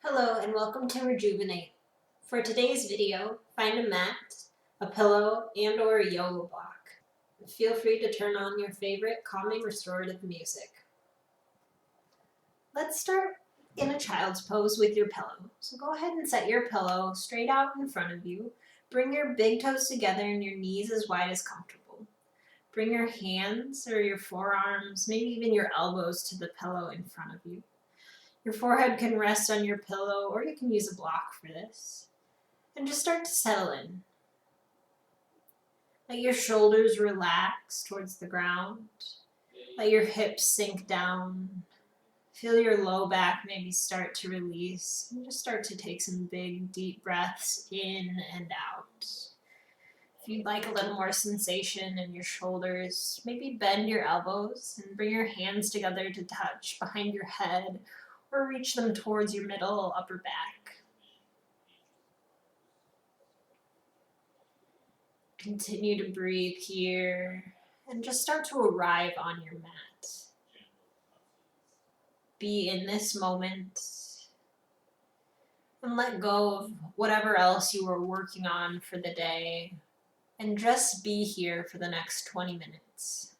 Hello and welcome to Rejuvenate. For today's video, find a mat, a pillow, and or a yoga block. Feel free to turn on your favorite calming restorative music. Let's start in a child's pose with your pillow. So go ahead and set your pillow straight out in front of you. Bring your big toes together and your knees as wide as comfortable. Bring your hands or your forearms, maybe even your elbows to the pillow in front of you. Your forehead can rest on your pillow, or you can use a block for this. And just start to settle in. Let your shoulders relax towards the ground. Let your hips sink down. Feel your low back maybe start to release. And just start to take some big, deep breaths in and out. If you'd like a little more sensation in your shoulders, maybe bend your elbows and bring your hands together to touch behind your head or reach them towards your middle upper back. Continue to breathe here and just start to arrive on your mat. Be in this moment and let go of whatever else you were working on for the day and just be here for the next 20 minutes.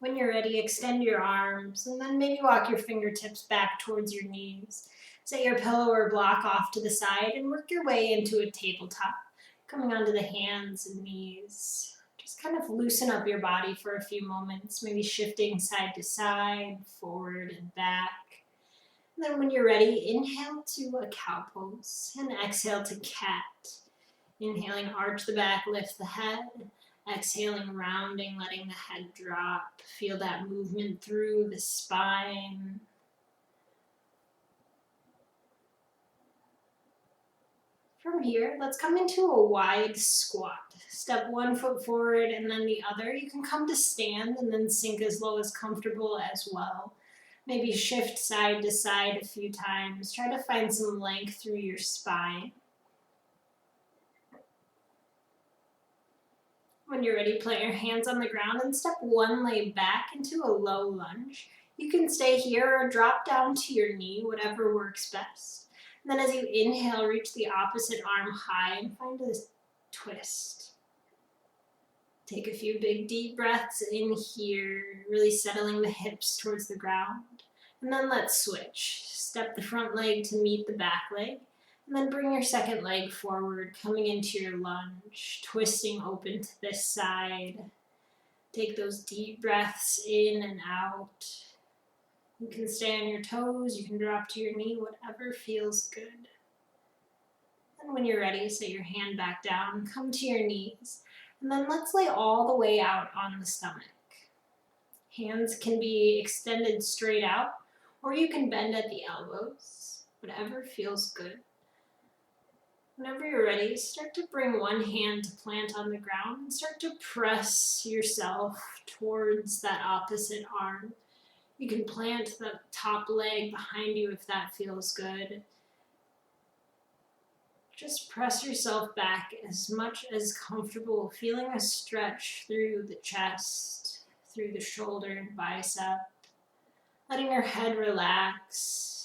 When you're ready, extend your arms and then maybe walk your fingertips back towards your knees. Set your pillow or block off to the side and work your way into a tabletop, coming onto the hands and knees. Just kind of loosen up your body for a few moments, maybe shifting side to side, forward and back. And then when you're ready, inhale to a cow pose and exhale to cat. Inhaling, arch the back, lift the head. Exhaling, rounding, letting the head drop. Feel that movement through the spine. From here, let's come into a wide squat. Step one foot forward and then the other. You can come to stand and then sink as low as comfortable as well. Maybe shift side to side a few times. Try to find some length through your spine. When you're ready, plant your hands on the ground and step one leg back into a low lunge. You can stay here or drop down to your knee, whatever works best. And then as you inhale, reach the opposite arm high and find a twist. Take a few big deep breaths in here, really settling the hips towards the ground. And then let's switch. Step the front leg to meet the back leg. And then bring your second leg forward, coming into your lunge, twisting open to this side. Take those deep breaths in and out. You can stay on your toes, you can drop to your knee, whatever feels good. And when you're ready, set your hand back down, come to your knees, and then let's lay all the way out on the stomach. Hands can be extended straight out, or you can bend at the elbows, whatever feels good. Whenever you're ready, start to bring one hand to plant on the ground and start to press yourself towards that opposite arm. You can plant the top leg behind you if that feels good. Just press yourself back as much as comfortable, feeling a stretch through the chest, through the shoulder and bicep, letting your head relax,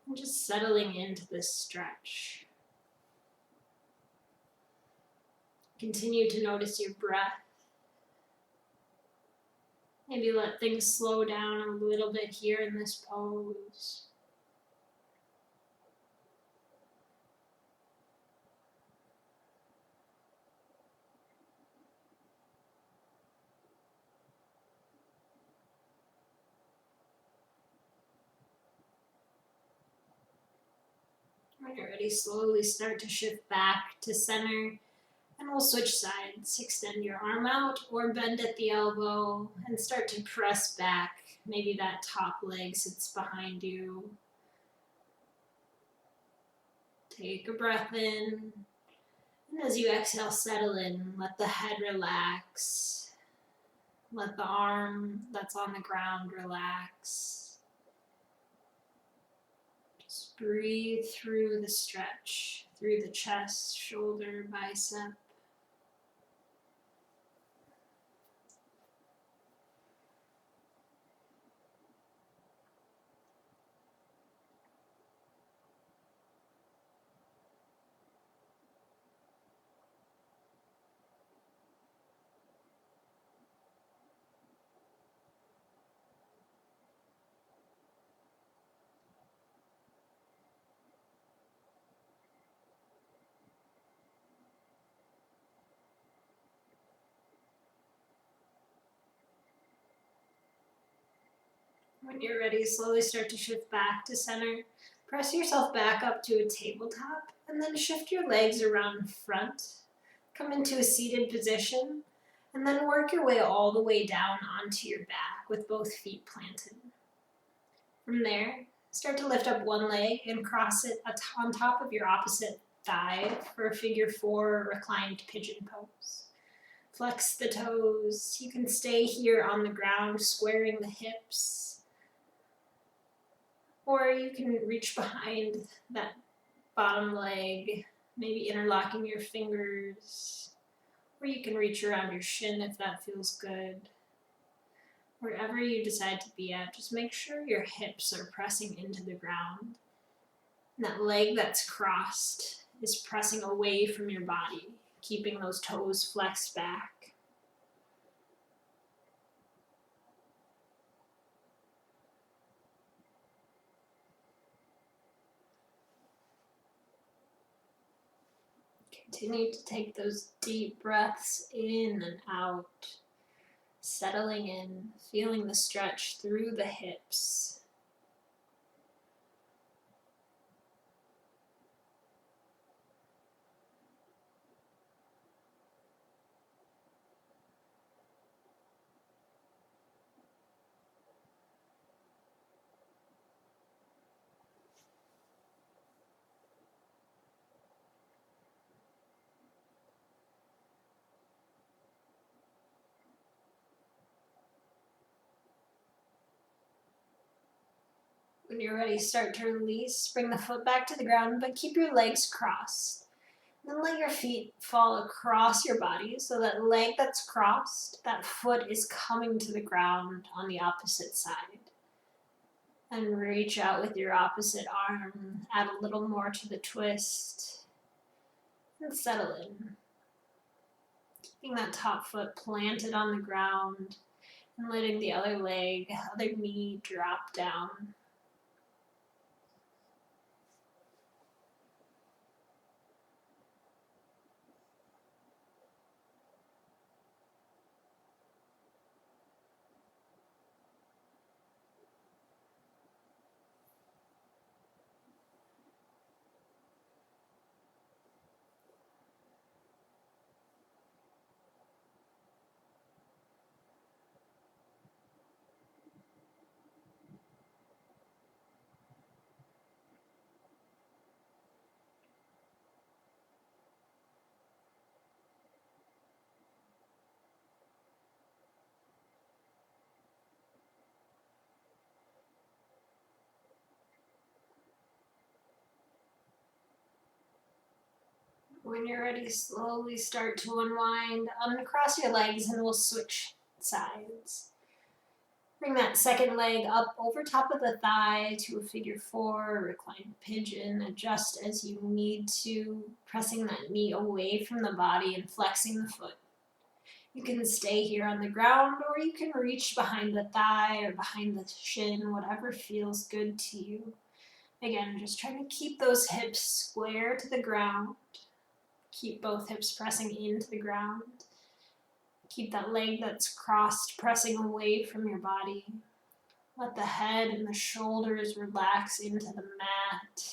and just settling into this stretch. Continue to notice your breath. Maybe let things slow down a little bit here in this pose. When you're ready, slowly start to shift back to center. And we'll switch sides. Extend your arm out or bend at the elbow and start to press back. Maybe that top leg sits behind you. Take a breath in. And as you exhale, settle in. Let the head relax. Let the arm that's on the ground relax. Just breathe through the stretch, through the chest, shoulder, bicep. When you're ready, slowly start to shift back to center. Press yourself back up to a tabletop and then shift your legs around front. Come into a seated position and then work your way all the way down onto your back with both feet planted. From there, start to lift up one leg and cross it on top of your opposite thigh for a figure 4 reclined pigeon pose. Flex the toes. You can stay here on the ground, squaring the hips. Or you can reach behind that bottom leg, maybe interlocking your fingers. Or you can reach around your shin if that feels good. Wherever you decide to be at, just make sure your hips are pressing into the ground. And that leg that's crossed is pressing away from your body, keeping those toes flexed back. Continue to take those deep breaths in and out, settling in, feeling the stretch through the hips. When you're ready, start to release. Bring the foot back to the ground, but keep your legs crossed. Then let your feet fall across your body so that leg that's crossed, that foot is coming to the ground on the opposite side. And reach out with your opposite arm, add a little more to the twist, and settle in. Keeping that top foot planted on the ground and letting the other leg, other knee drop down. When you're ready, slowly start to unwind. Uncross your legs and we'll switch sides. Bring that second leg up over top of the thigh to a figure 4, reclined pigeon. Adjust as you need to, pressing that knee away from the body and flexing the foot. You can stay here on the ground or you can reach behind the thigh or behind the shin, whatever feels good to you. Again, just trying to keep those hips square to the ground. Keep both hips pressing into the ground. Keep that leg that's crossed pressing away from your body. Let the head and the shoulders relax into the mat.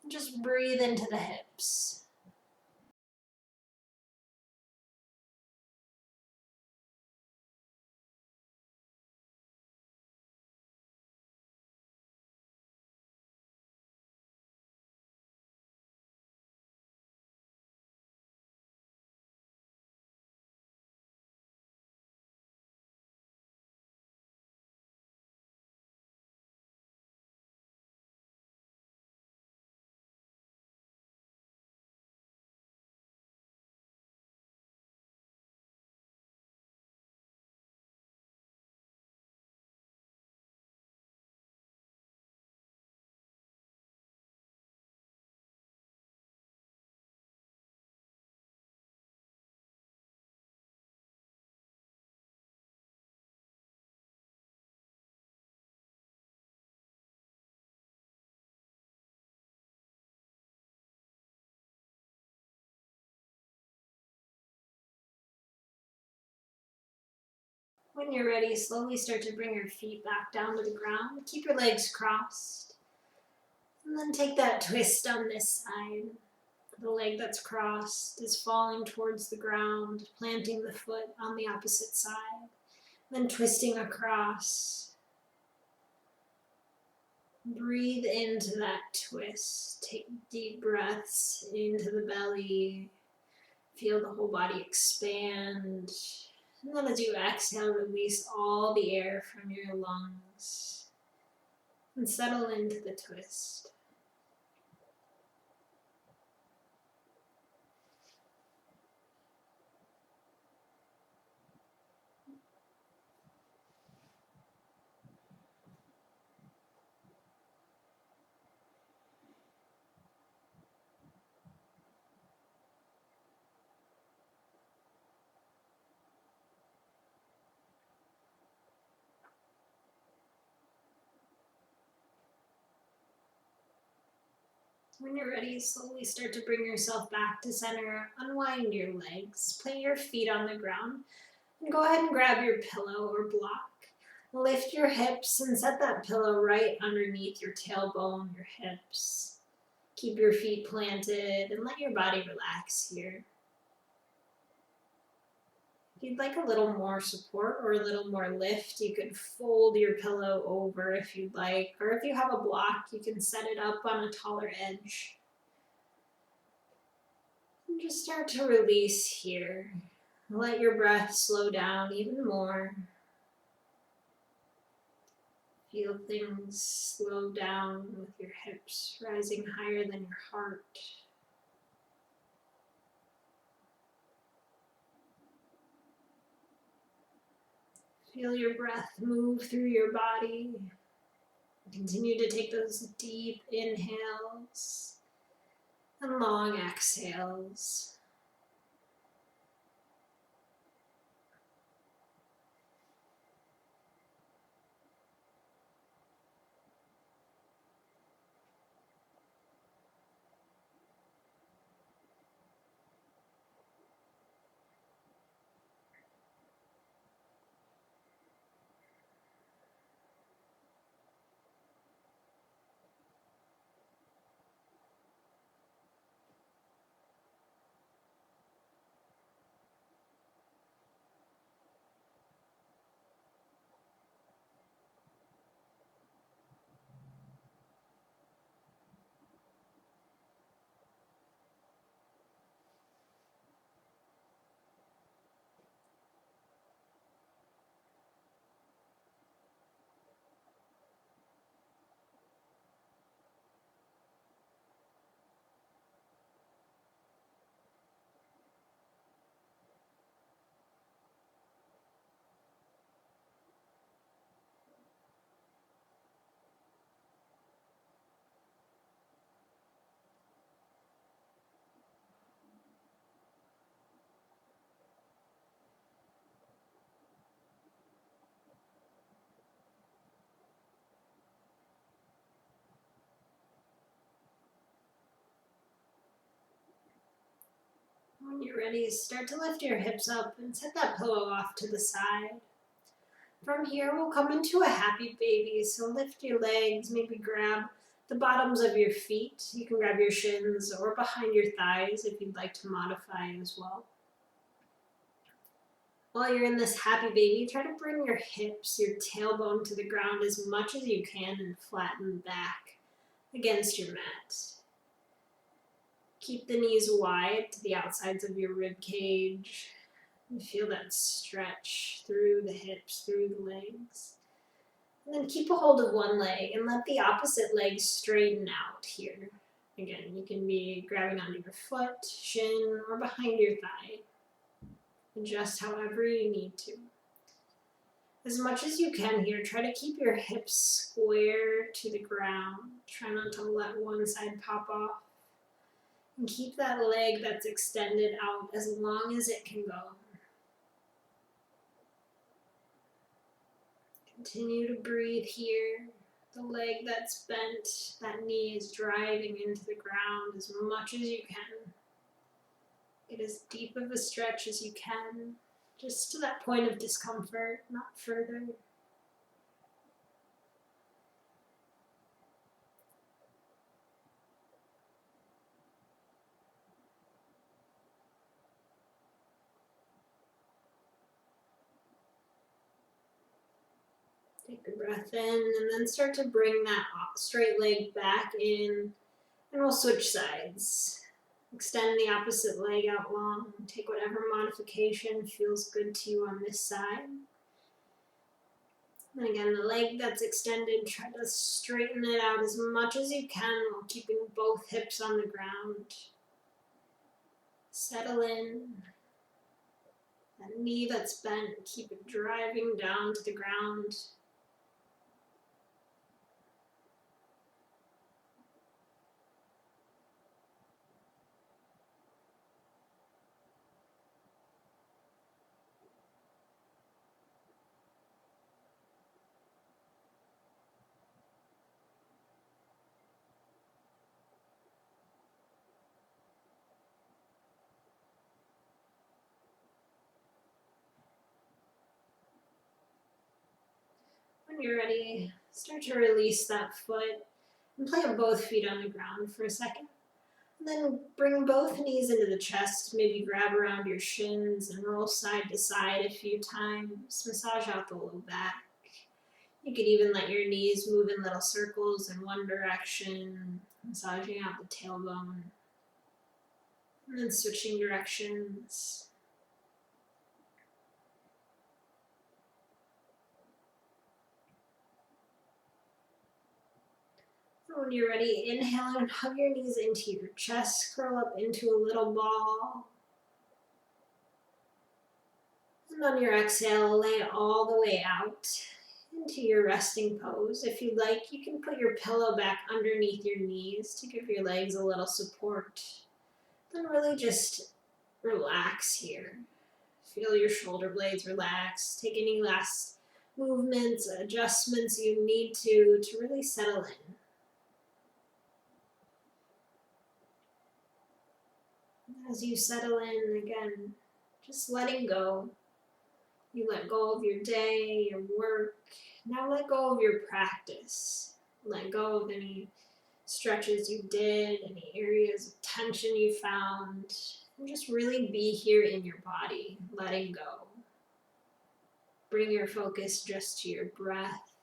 And just breathe into the hips. When you're ready, slowly start to bring your feet back down to the ground. Keep your legs crossed. And then take that twist on this side. The leg that's crossed is falling towards the ground, planting the foot on the opposite side. Then twisting across. Breathe into that twist. Take deep breaths into the belly. Feel the whole body expand. And then as you exhale, release all the air from your lungs. And settle into the twist. When you're ready, slowly start to bring yourself back to center. Unwind your legs. Plant your feet on the ground. And go ahead and grab your pillow or block. Lift your hips and set that pillow right underneath your tailbone, your hips. Keep your feet planted and let your body relax here. If you'd like a little more support or a little more lift, you could fold your pillow over if you'd like, or if you have a block, you can set it up on a taller edge. And just start to release here. Let your breath slow down even more. Feel things slow down with your hips rising higher than your heart. Feel your breath move through your body. Continue to take those deep inhales and long exhales. When you're ready, start to lift your hips up and set that pillow off to the side. From here, we'll come into a happy baby. So lift your legs, maybe grab the bottoms of your feet. You can grab your shins or behind your thighs if you'd like to modify as well. While you're in this happy baby, try to bring your hips, your tailbone to the ground as much as you can and flatten back against your mat. Keep the knees wide to the outsides of your rib cage. And feel that stretch through the hips, through the legs. And then keep a hold of one leg and let the opposite leg straighten out here. Again, you can be grabbing onto your foot, shin, or behind your thigh. Adjust however you need to. As much as you can here, try to keep your hips square to the ground. Try not to let one side pop off. And keep that leg that's extended out as long as it can go. Continue to breathe here. The leg that's bent, that knee is driving into the ground as much as you can. Get as deep of a stretch as you can. just to that point of discomfort, not further. Take a breath in and then start to bring that straight leg back in, and we'll switch sides. Extend the opposite leg out long. Take whatever modification feels good to you on this side. And again, the leg that's extended, try to straighten it out as much as you can while keeping both hips on the ground. Settle in. That knee that's bent, keep it driving down to the ground. When you're ready, start to release that foot and plant both feet on the ground for a second. And then bring both knees into the chest, maybe grab around your shins and roll side to side a few times. Massage out the low back. You could even let your knees move in little circles in one direction, massaging out the tailbone. And then switching directions. When you're ready, inhale and hug your knees into your chest, curl up into a little ball. And on your exhale, lay all the way out into your resting pose. If you'd like, you can put your pillow back underneath your knees to give your legs a little support. Then really just relax here. Feel your shoulder blades relax. Take any last movements, adjustments you need to really settle in. As you settle in, again, just letting go. You let go of your day, your work. Now let go of your practice. Let go of any stretches you did, any areas of tension you found. And just really be here in your body, letting go. Bring your focus just to your breath.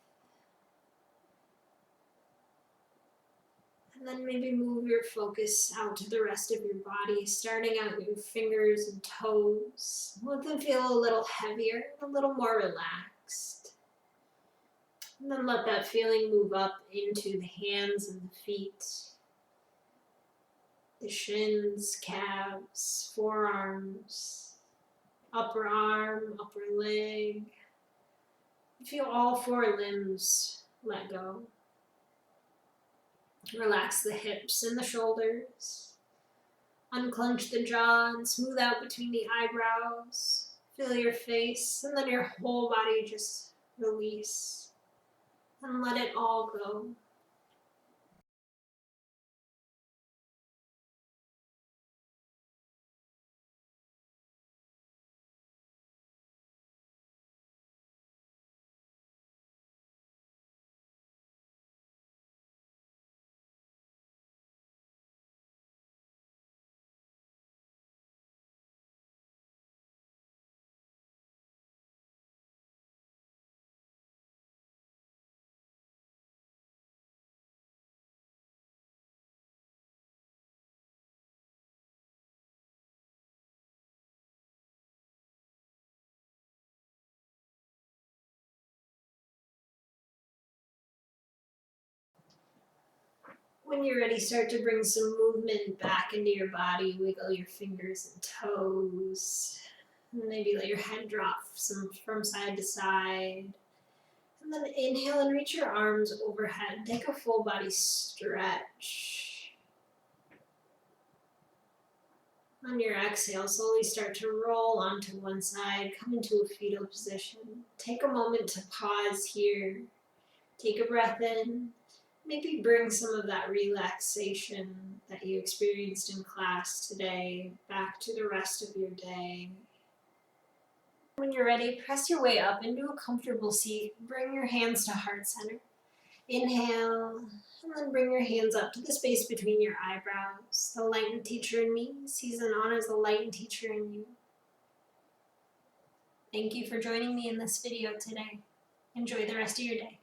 And then maybe move your focus out to the rest of your body, starting out your fingers and toes. Let them feel a little heavier, a little more relaxed. And then let that feeling move up into the hands and the feet, the shins, calves, forearms, upper arm, upper leg. Feel all four limbs let go. Relax the hips and the shoulders. Unclench the jaw and smooth out between the eyebrows. Feel your face and then your whole body just release. And let it all go. When you're ready, start to bring some movement back into your body. Wiggle your fingers and toes. And maybe let your head drop from side to side. And then inhale and reach your arms overhead. Take a full body stretch. On your exhale, slowly start to roll onto one side. Come into a fetal position. Take a moment to pause here. Take a breath in. Maybe bring some of that relaxation that you experienced in class today back to the rest of your day. When you're ready, press your way up into a comfortable seat. Bring your hands to heart center. Inhale, and then bring your hands up to the space between your eyebrows. The light teacher in me sees and honors the light teacher in you. Thank you for joining me in this video today. Enjoy the rest of your day.